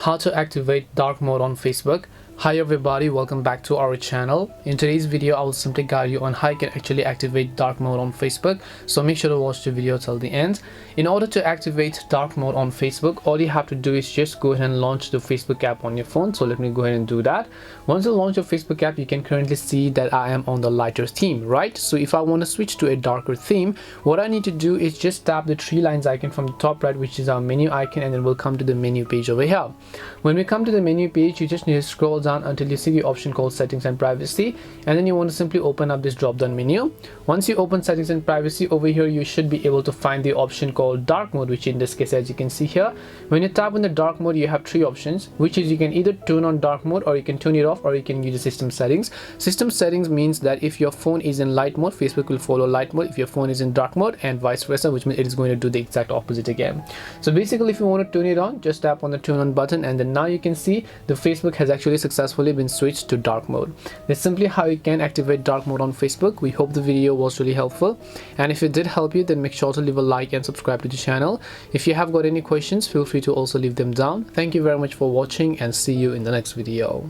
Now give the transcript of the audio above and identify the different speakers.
Speaker 1: How to activate dark mode on Facebook. Hi everybody, welcome back to our channel. In today's video I will simply guide you on how you can actually activate dark mode on Facebook, so make sure to watch the video till the end. In order to activate dark mode on Facebook, all you have to do is just go ahead and launch the Facebook app on your phone. So let me go ahead and do that. Once you launch your Facebook app, you can currently see that I am on the lighter theme, right? So if I want to switch to a darker theme, what I need to do is just tap the three lines icon from the top right, which is our menu icon, and then we'll come to the menu page over here. When we come to the menu page, you just need to scroll down until you see the option called settings and privacy, and then you want to simply open up this drop down menu. Once you open settings and privacy, over here you should be able to find the option called dark mode, which in this case, as you can see here, when you tap on the dark mode, you have three options, which is you can either turn on dark mode, or you can turn it off, or you can use the system settings. System settings means that if your phone is in light mode, Facebook will follow light mode. If your phone is in dark mode, and vice versa, which means it is going to do the exact opposite again. So basically, if you want to turn it on, just tap on the turn on button, and then now you can see the Facebook has actually successfully been switched to dark mode. That's simply how you can activate dark mode on Facebook. We hope the video was really helpful, and if it did help you, then make sure to leave a like and subscribe to the channel. If you have got any questions, feel free to also leave them down. Thank you very much for watching, and see you in the next video.